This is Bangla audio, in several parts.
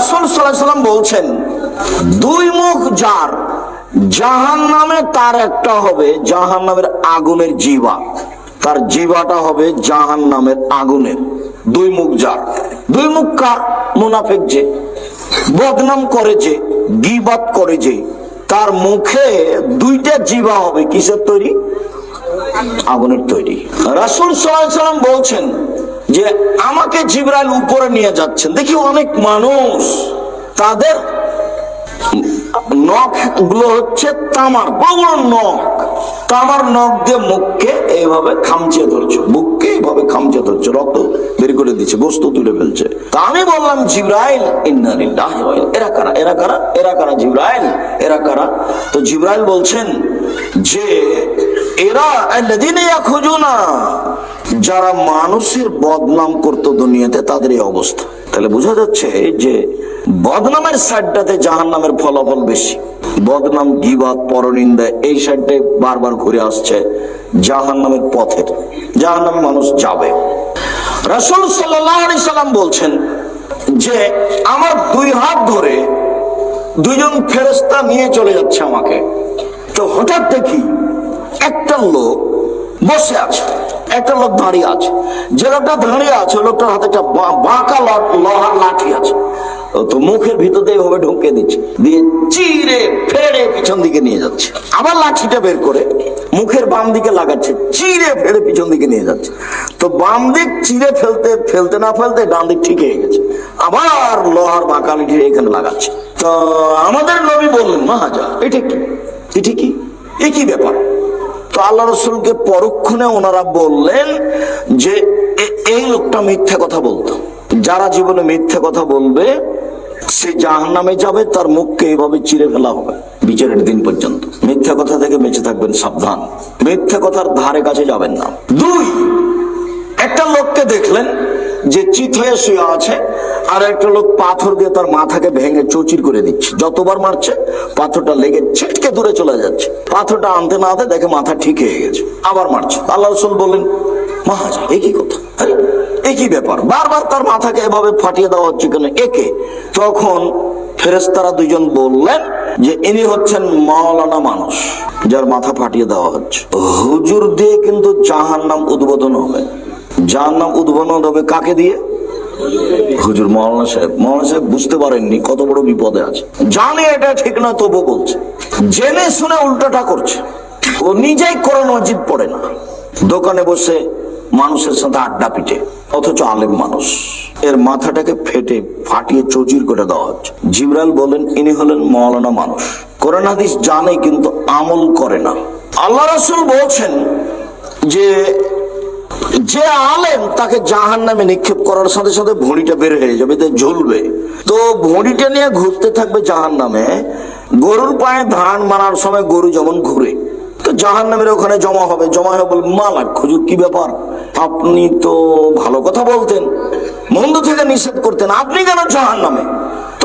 রাসূল সাল্লাল্লাহু আলাইহি ওয়াসাল্লাম বলছেন, দুই মুখ যার, জাহান্নামে তার একটা হবে জাহান্নামের আগুনের জিহ্বা, তার জিহ্বাটা হবে জাহান্নামের আগুনের। দুই মুখ যার, দুই মুখ কার? মুনাফিক যে বদনাম করে, যে গীবত করে, যে তার মুখে দুইটা জিহ্বা হবে। কিসের তৈরি? আগুনের তৈরি। রাসূল সাল্লাল্লাহু আলাইহি ওয়াসাল্লাম বলছেন যে আমাকে জিবরাইল উপরে নিয়ে যাচ্ছেন, দেখি অনেক মানুষ তাদের নখ গুলো হচ্ছে তামার, বড় বড় নখ, তামার নখ দিয়ে মুখকে এইভাবে খামচে ধরছে, বুককে এইভাবে খামচে ধরছে, রক্ত বের করে দিচ্ছে, গোস্ত তুলে ফেলছে। তা আমি বললাম, জিবরাইল, ইন্না লিল্লাহি ওয়া ইন্না, এরা কারা? এরা কারা? এরা কারা জিবরাইল? এরা কারা? তো জিবরাইল বলছেন যে এরা আল্লাযীনা ইয়াখুজুনা, যারা মানুষের বদনাম করতো দুনিয়াতে, তাদের এই অবস্থা। তাহলে বোঝা যাচ্ছে যে বদনামের সাইডটাতে জাহান্নামের ফলাফল বেশি। বদনাম, গীবত, পরনিন্দা এই সাইডটাই বারবার ঘুরে আসছে জাহান্নামের পথের, জাহান্নামে মানুষ যাবে। রাসূল সাল্লাল্লাহু আলাইহি সাল্লাম বলছেন যে আমার দুই হাত ধরে দুইজন ফেরেশতা নিয়ে চলে যাচ্ছে আমাকে। তো হঠাৎ দেখি একটা লোক বসে আছে, একটা লোক দাঁড়িয়ে আছে। যে লোকটা দাঁড়িয়ে আছে লোকটার হাতে একটা বাঁকা লোহার লাঠি আছে। তো মুখের ভিতর দিয়ে এভাবে ঢুকে দিচ্ছে, দিয়ে চিরে ফেড়ে পিছন দিকে নিয়ে যাচ্ছে। আবার লাঠিটা বের করে মুখের বাম দিকে লাগাচ্ছে, চিরে ফেড়ে পিছন দিকে নিয়ে যাচ্ছে। তো বাম দিক চিরে ফেলতে না ফেলতে ডান দিক ঠিক হয়ে গেছে, আবার লোহার বাঁকা লাঠি এখানে লাগাচ্ছে। তো আমাদের নবী বললেন, মাহাজা, এটা কি? এটা কি? এ কি ব্যাপার? তো আল্লাহ রাসূলকে পরক্ষণে ওনারা বললেন যে এই লোকটা মিথ্যা কথা বলতো, যারা জীবনে মিথ্যা কথা বলবে সে জাহান্নামে যাবে, তার মুখকে এইভাবে চিরে ফেলা হবে বিচারের দিন পর্যন্ত। মিথ্যা কথা থেকে বেঁচে থাকবেন, সাবধান, মিথ্যা কথার ধারে কাছে যাবেন না। দুই, একটা লোককে দেখলেন যে চিত হয়ে শুয়ে আছে, আর একটা লোক পাথর দিয়ে তার মাথাকে ভেঙে চৌচির করে দিচ্ছে। যতবার মারছে পাথরটা লেগে ছিটকে দূরে চলে যাচ্ছে, পাথরটা আনতে না আনতে দেখে মাথা ঠিক হয়ে গেছে, আবার মারছে। আল্লাহ রাসূল বললেন, মাহাজা, একই কথা, আরে একই ব্যাপার, বারবার তার মাথাকে এভাবে ফাটিয়ে দেওয়া হচ্ছে কেন? একে। তখন ফেরেশতারা দুইজন বললেন যে ইনি হচ্ছেন মাওলানা মানুষ, যার মাথা ফাটিয়ে দেওয়া হচ্ছে। হুজুর দিয়ে কিন্তু জাহান্নাম উদ্বোধন হবে। জাহান্নাম উদ্বোধন হবে কাকে দিয়ে? হুজুর, মাওলানা সাহেব। মাওলানা সাহেব বুঝতে পারেননি কত বড় বিপদে আছে, জানে এটা ঠিক না তবু বলছে, জেনে শুনে উল্টাটা করছে। ও নিজেই কোরআন মাজিদ পড়ে না, দোকানে বসে মানুষের সাথে আড্ডা পিটে, অথচ আলেম মানুষ। এর মাথাটাকে ফাটিয়ে চৌচির করে দেওয়া হচ্ছে। জিবরাইল বলেন ইনি হলেন মাওলানা মানুষ, কোরআন হাদিস জানে কিন্তু আমল করে না। আল্লাহ রাসূল বলছেন যে যে আলেম তাকে জাহান্নামে নিক্ষেপ করার সাথে সাথে ভুঁড়িটা বের হয়ে যাবে, ঝুলবে। তো ভুঁড়িটা নিয়ে ঘুরতে থাকবে জাহান্নামে। গরুর পায়ে ধান মারার সময় গরু যেমন ঘুরে, তো জাহান্নামের ওখানে জমা হবে। জমা হয়ে বলবে, মালাক হুজুর, কি ব্যাপার? আপনি তো ভালো কথা বলতেন, মন্দ থেকে নিষেধ করতেন, আপনি কেন জাহান্নামে?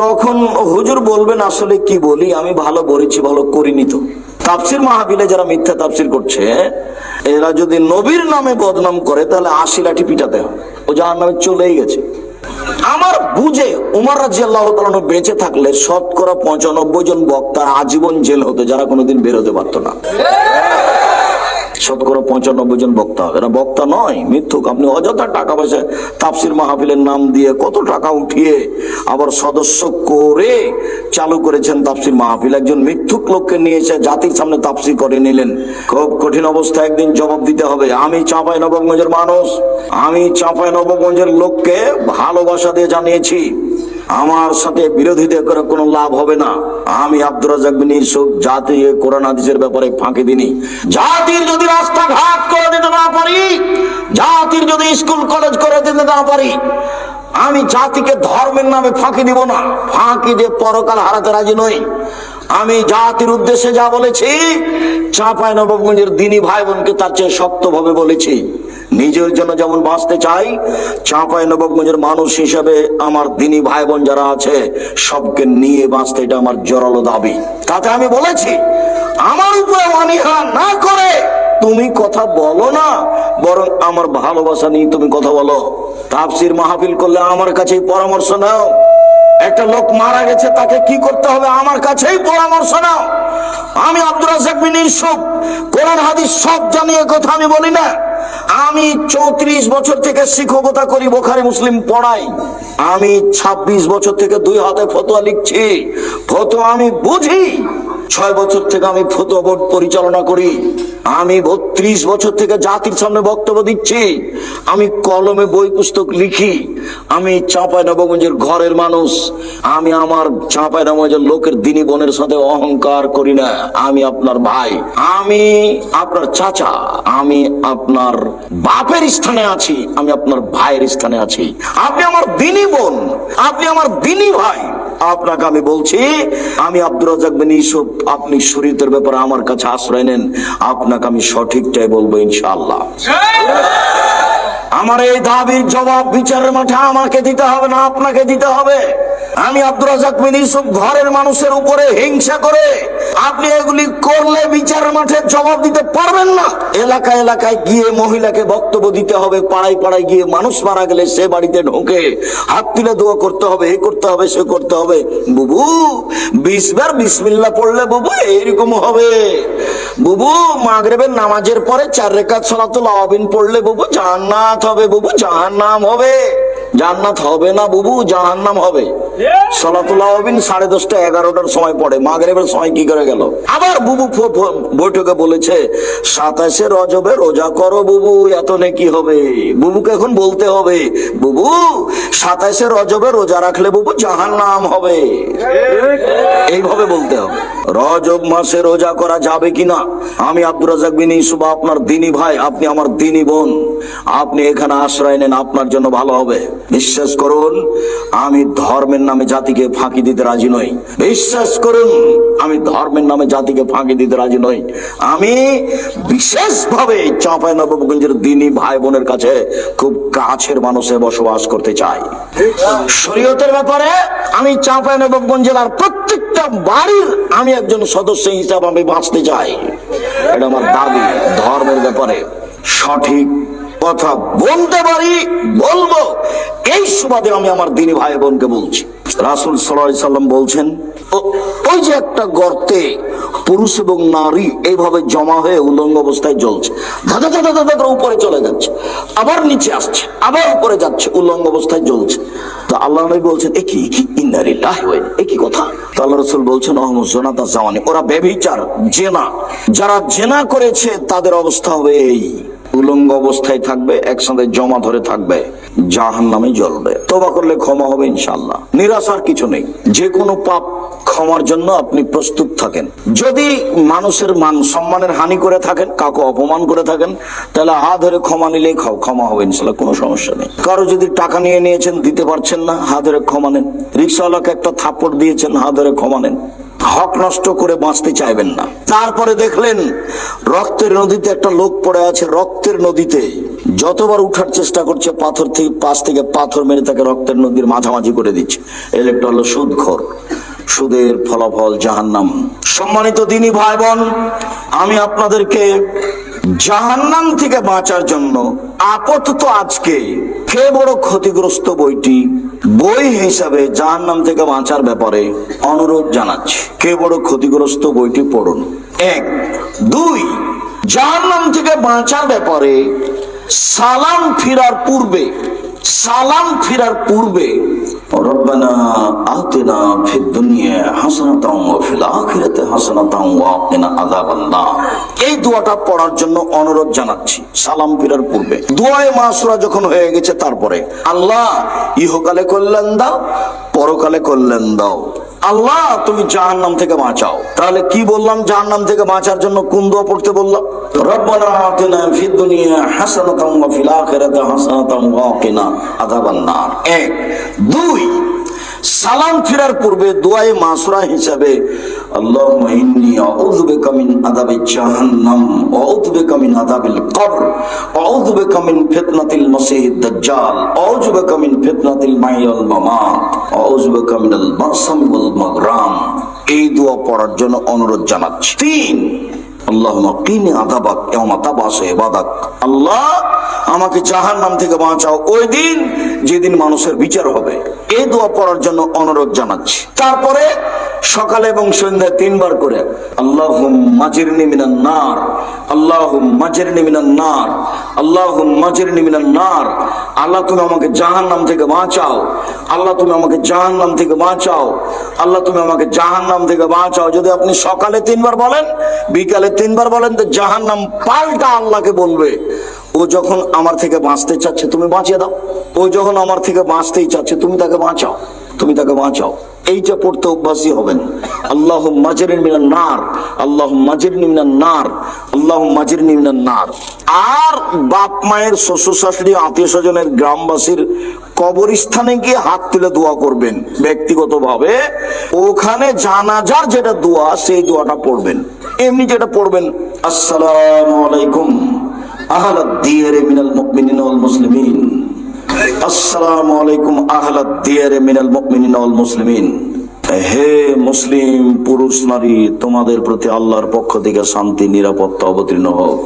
তখন হুজুর বলবেন, আসলে কি বলি, আমি ভালো বলেছি, ভালো করিনি তো। তাফসির মাহফিলে যারা মিথ্যা তাফসির করছে, এরা যদি নবীর নামে বদনাম করে তাহলে ৮০ লাঠি পিটাতে হবে, ও জাহান্নামে চলেই গেছে। আমার বুঝে ওমর রাদিয়াল্লাহু তাআলা আনহু বেঁচে থাকলে শতকরা ৯৫ জন বক্তার আজীবন জেল হতো, যারা কোনোদিন বেরোতে পারতো না। শতকরা ৯৫ জন বক্তা হবে। এরা বক্তা নয়, মিথ্যুক। আপনি অযথা টাকা পয়সা তাফসির মাহফিলের নাম দিয়ে কত টাকা উঠিয়ে আবার সদস্য করে চালু করেছেন তাফসির মাহফিল। একজন মিথ্যুক লোককে নিয়ে এসে জাতির সামনে তাফসির করে নিলেন। খুব কঠিন অবস্থা, একদিন জবাব দিতে হবে। আমি চাঁপাইনবাবগঞ্জের মানুষ, আমি চাঁপাইনবাবগঞ্জের লোককে ভালোবাসা দিয়ে জানিয়েছি আমার সাথে বিরোধিতা করে কোনো লাভ হবে না। আমি আব্দুর রাজ্জাক বিন ইউসুফ জাতি কোরআন হাদিসের ব্যাপারে ফাঁকি দিনি। জাতির যদি রাস্তাঘাট করে দিতে না পারি, জাতির যদি স্কুল কলেজ করে দিতে না পারি, আমি জাতিকে ধর্মের নামে ফাঁকি দিব না। ফাঁকি দিয়ে পরকাল হারাতে রাজি নই। আমি জাতির উদ্দেশ্যে যা বলেছি, চাঁপাইনবাবগঞ্জের দ্বীনি ভাই বোনকে তার চেয়ে শক্তভাবে বলেছি। নিজের জন্য যেমন বাঁচতে চাই, চাঁপাইনবাবগঞ্জের মানুষ হিসেবে আমার দ্বীনি ভাই বোন যারা আছে সবকে নিয়ে বাঁচতে, এটা আমার জোরালো দাবি। তাতে আমি বলেছি, আমার উপরে অনীহা না করে তুমি কথা বলো না, বরং আমার ভালোবাসা নিয়ে তুমি কথা বলো। তাফসির মাহফিল করলে আমার কাছেই পরামর্শ নাও। একটা লোক মারা গেছে, তাকে কি করতে হবে আমার কাছেই পরামর্শ নাও। আমি আব্দুর রাজ্জাক বিন ইউসুফ কোরআন হাদিস সব জানি, এ কথা আমি বলি না। আমি 34 বছর থেকে শিক্ষকতা করি, বুখারী মুসলিম পড়াই। আমি 26 বছর থেকে 2 হাতে ফতোয়া লিখছি, ফতোয়া আমি বুঝি। 6 বছর থেকে আমি ফতোয়া বোর্ড পরিচালনা করি। আমি 32 বছর থেকে জাতির সামনে বক্তব্য দিচ্ছি। আমি কলমে বই পুস্তক লিখি। আমি চাঁপাইনবাবগঞ্জের ঘরের মানুষ। আমি আমার চাঁপাইনবাবগঞ্জের লোকের দিনী বোনের সাথে অহংকার করি না। আমি আপনার ভাই, আমি আপনার চাচা, আমি আপনার বাপের স্থানে আছি, আমি আপনার ভাইয়ের স্থানে আছি। আপনি আমার দিনী বোন, আপনি আমার দিনী ভাই। আপনাকে আমি বলছি, আমি আব্দুর রাজ্জাক বিন ইউসুফ, আপনি শরীয়তের ব্যাপারে আমার কাছে আশ্রয় নেন, আপনাকে আমি সঠিকটাই বলবো ইনশাআল্লাহ। আমার এই দাবির জবাব বিচারের মাঠে আমাকে দিতে হবে না, আপনাকে দিতে হবে। আমি আব্দুর রাজ্জাক বিন ইউসুফ ঘরের মানুষের উপরে হিংসা করে আপনি এগুলি করলে বিচারের মাঠে জবাব দিতে পারবেন না। এলাকায় এলাকায় গিয়ে মহিলাকে বক্তব্য দিতে হবে, পাড়ায় পাড়ায় গিয়ে মানুষ মারা গেলে সে বাড়িতে ঢোকে হাত তুলে দোয়া করতে হবে, এ করতে হবে, সে করতে হবে। বুবু 20 বার বিসমিল্লাহ পড়লে বুবু এইরকম হবে। বুবু মাগরিবের নামাজের পরে 4 রাকাত সালাতুল আওয়াবিন পড়লে বুবু জান্নাত হবে, বুবু জাহান্নাম হবে। জান্নাত হবে না বুবু, জাহান্নাম হবে। সালাতুল আওয়াবিন 10:30 11টার সময় পড়ে, মাগরিবের সময় কি করে গেল? আবার বুবু বৈঠকে বলেছে 27শে রজবে রোজা করো বুবু, এত নেকি হবে। বুবুকে এখন বলতে হবে, বুবু 27শে রজবে রোজা রাখলে বুবু জাহান্নাম হবে। এইভাবে বলতে হবে। রজব মাসে রোজা করা যাবে কিনা? আমি আব্দুর রাজ্জাক বিন ইউসুফ আপনার দিনী ভাই, আপনি আমার দিনী বোন, আপনি এখানে আশ্রয় নেন, আপনার জন্য ভালো হবে। বিশ্বাস করুন, আমি ধর্মের নামে জাতিকে ফাঁকি দিতে রাজি নই। বিশ্বাস করুন, আমি ধর্মের নামে জাতিকে ফাঁকি দিতে রাজি নই। আমি বিশেষভাবে চাঁপাইনবাবগঞ্জের দিনী ভাই বোনের কাছে খুব কাছের মানুষে বসবাস করতে চাই। শরীয়তের ব্যাপারে আমি চাঁপাইনবাবগঞ্জ জেলার প্রত্যেকটা বাড়ির আমি একজন সদস্য হিসাবে আমি বাঁচতে চাই। এটা আমার দাবি। ধর্মের ব্যাপারে সঠিক কথা বলতে পারি, বলবো, এই সুবাদে আমি আমার দিনী ভাই বোনকে বলছি। রাসূল সাল্লাল্লাহু আলাইহি সাল্লাম বলছেন, ওই যে একটা গর্তে পুরুষ এবং নারী এইভাবে জমা হয়ে উলঙ্গ অবস্থায় জ্বলছে, ধাঁধা ধাঁধা ধাঁধা করে উপরে চলে যাচ্ছে, আবার নিচে আসছে, আবার উপরে যাচ্ছে, উলঙ্গ অবস্থায় জ্বলছে। তো আল্লাহ নবী বলছেন, এ কি ইন্না লিল্লাহি ওয়া ইন্না, এ কি কথা? তো আল্লাহ রাসূল বলছেন, অহমুজনাতা জাওয়ানি, ওরা ব্যভিচার, জেনা, যারা জেনা করেছে তাদের অবস্থা হবে এই, উলঙ্গ অবস্থায় থাকবে, একসাথে জমা ধরে থাকবে, জাহান্নামে জ্বলবে। তওবা করলে ক্ষমা হবে ইনশাআল্লাহ। নিরাশার কিছু নেই। যে কোনো পাপ ক্ষমার জন্য আপনি প্রস্তুত থাকেন। যদি মানুষের মান সম্মানের হানি করে থাকেন, কাউকে অপমান করে থাকেন, তাহলে হাত ধরে ক্ষমা নিলেই ক্ষমা হবে ইনশাআল্লাহ, কোনো সমস্যা নেই। কারো যদি টাকা নিয়েছেন, দিতে পারছেন না, হাত ধরে ক্ষমা নেন। রিকশাওয়ালাকে একটা থাপ্পড় দিয়েছেন, হাত ধরে ক্ষমা নেন। হক নষ্ট করে বাঁচতে চাইবেন না। তারপরে দেখলেন রক্তের নদীতে একটা লোক পড়ে আছে, রক্তের নদীতে যতবার উঠার চেষ্টা করছে, পাথর থেকে পাশ থেকে পাথর মেরে তাকে রক্তের নদীর মাঝামাঝি করে দিচ্ছে। এই লোকটা হলো সুদখোর, সুদের ফলাফল জাহান্নাম। সম্মানিত দিনী ভাই বোন, আমি আপনাদেরকে জাহান্নাম থেকে বাঁচার জন্য আপাতত আজকে কে বড় ক্ষতিগ্রস্ত বই হিসাবে জাহান্নাম থেকে বাঁচার ব্যাপারে অনুরোধ জানাচ্ছি। কে বড় ক্ষতিগ্রস্ত বইটি পড়ুন। 1, 2, জাহান্নাম থেকে বাঁচার ব্যাপারে সালাম ফিরার পূর্বে রব্বানা আতিনা ফিদ দুনিয়া হাসানাতাও ওয়া ফিল আখিরাতি হাসানাতাও ওয়া কিনা আযাবান্নার, এই দোয়াটা পড়ার জন্য অনুরোধ জানাচ্ছি সালাম ফিরার পূর্বে। দোয়ায়ে মাসুরা যখন হয়ে গেছে, তারপরে আল্লাহ ইহকালে কল্যাণ দাও, পরকালে কল্যাণ দাও, আল্লাহ তুমি জাহান্নাম থেকে বাঁচাও। তাহলে কি বললাম? জাহান্নাম থেকে বাঁচার জন্য কোন দোয়া পড়তে বললাম? রব্বানা আতিনা ফিদ দুনিয়া হাসানাতাও ওয়া ফিল আখিরাতি হাসানাতাও ওয়া কিনা আযাবান্নার। 1, 2, সালাম ফিরার পূর্বে দোয়ায়ে মাসুরা হিসাবে আল্লাহুম্মা ইন্নী আউযু বিকা মিন আযাবিজ জাহান্নাম ওয়া আউযু বিকা মিন আযাবিল কবর ওয়া আউযু বিকা মিন ফিতনাতিল মাসিহিদ দাজ্জাল ওয়া আউযু বিকা মিন ফিতনাতিল মাহইয়া ওয়াল মামাত ওয়া আউযু বিকা মিনাল মাসাম ওয়াল মাগরাম। এই দোয়া পড়ার জন্য অনুরোধ জানাচ্ছি। 3, আল্লাহুম্মা কিনি আযাবাক ইয়াওমা তাবাসু ইবাদাক, আল্লাহ আমাকে জাহান্নাম থেকে বাঁচাও ওই দিন যেদিন মানুষের বিচার হবে। এই দোয়া পড়ার জন্য অনুরোধ জানাচ্ছি। তারপরে সকালে এবং সন্ধ্যায় 3 বার করে আল্লাহুম্মা জিরনি মিনান নার, আল্লাহুম্মা জিরনি মিনান নার, আল্লাহুম্মা জিরনি মিনান নার। আল্লাহ তুমি আমাকে জাহান্নাম থেকে বাঁচাও, আল্লাহ তুমি আমাকে জাহান্নাম থেকে বাঁচাও, আল্লাহ তুমি আমাকে জাহান্নাম থেকে বাঁচাও। যদি আপনি সকালে 3 বার বলেন, বিকালে 3 বার বলেন, তো জাহান্নাম পাল্টা আল্লাহকে বলবে, ও যখন আমার থেকে বাঁচতে চাচ্ছে তুমি বাঁচিয়ে দাও, ও যখন আমার থেকে বাঁচতেই চাচ্ছে তুমি তাকে বাঁচাও, তুমি তাকে বাঁচাও। এইটা পড়তে অভ্যাসী হবেন। আল্লাহুম্মা জিরনি মিনান নার, আল্লাহুম্মা জিরনি মিনান নার, আল্লাহুম্মা জিরনি মিনান নার। আর বাপ মায়ের, শ্বশুর শাশুড়ি, আত্মীয় স্বজনের, গ্রামবাসীর কবরস্থানে গিয়ে হাত তুলে দোয়া করবেন ব্যক্তিগতভাবে। ওখানে জানাজার যেটা দোয়া, সেই দোয়াটা পড়বেন। এমনি যেটা পড়বেন, আসসালামু আলাইকুম আহলাদ দিয়ারে মিনাল মুমিনিনা ওয়াল মুসলিমিন, আসসালামু আলাইকুম আহলাদ দিয়ারে মিনাল মুমিনিনা ওয়াল মুসলিমিন। হে মুসলিম পুরুষ নারী, তোমাদের প্রতি আল্লাহর পক্ষ থেকে শান্তি নিরাপত্তা অবতীর্ণ হোক।